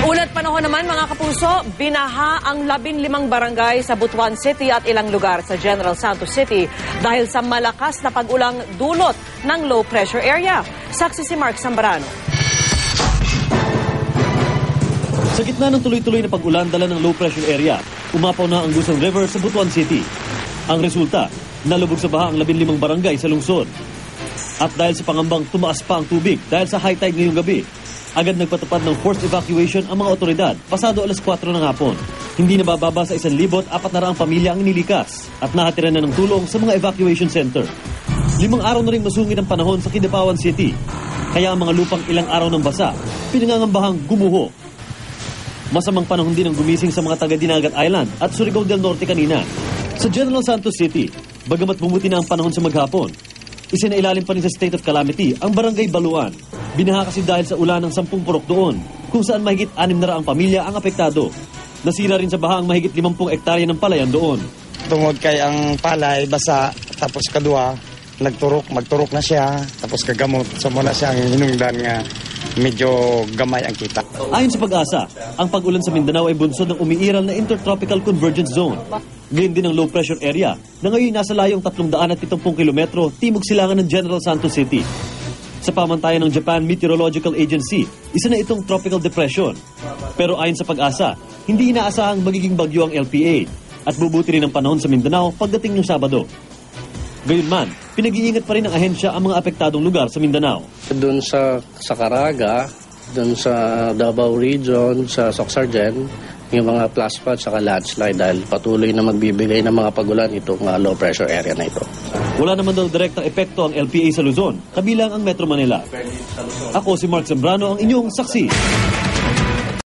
Ulat panahon naman mga kapuso, binaha ang 15 barangay sa Butuan City at ilang lugar sa General Santos City dahil sa malakas na pag-ulang dulot ng low pressure area. Saksi si Mark Zambrano. Sa gitna ng tuloy-tuloy na pag-ulan dala ng low pressure area, umapaw na ang Luzon River sa Butuan City. Ang resulta, nalubog sa baha ang 15 barangay sa lungsod. At dahil sa pangambang tumaas pa ang tubig dahil sa high tide ngayong gabi, agad nagpatupad ng forced evacuation ang mga otoridad pasado alas 4 ng hapon. Hindi nabababa sa 1,400 pamilya ang inilikas at nakatira na ng tulong sa mga evacuation center. 5 araw na rin masungit ang panahon sa Kidapawan City. Kaya ang mga lupang ilang araw ng basa, pinangangambahang gumuho. Masamang panahon din ang gumising sa mga taga-Dinagat Island at Surigao del Norte kanina. Sa General Santos City, bagamat bumuti na ang panahon sa maghapon, isinailalim pa rin sa state of calamity ang Barangay Baluan. Binaha kasi dahil sa ulan ng 10 purok doon, kung saan mahigit 600 pamilya ang apektado. Nasira rin sa baha ang mahigit 50 hektarya ng palayan doon. Tungod kay ang palay, basa, tapos kadua, magturok na siya, tapos kagamot. So muna siyang hinungdan nga medyo gamay ang kita. Ayon sa Pag-asa, ang pag-ulan sa Mindanao ay bunsod ng umiiral na Intertropical Convergence Zone. Ngayon din ang low pressure area na ngayon nasa layong 370 kilometro timog silangan ng General Santos City. Sa pamantayan ng Japan Meteorological Agency, isa na itong tropical depression. Pero ayon sa Pag-asa, hindi inaasahang magiging bagyo ang LPA at bubuti rin ang panahon sa Mindanao pagdating ng Sabado. Gayunman, pinag-iingat pa rin ng ahensya ang mga apektadong lugar sa Mindanao. Doon sa Caraga, doon sa Davao Region, sa Soxargen, yung mga plus floods saka landslide dahil patuloy na magbibigay ng mga pagulan itong low pressure area na ito. Wala naman daw direktang epekto ang LPA sa Luzon, kabilang ang Metro Manila. Ako si Mark Zambrano, ang inyong saksi.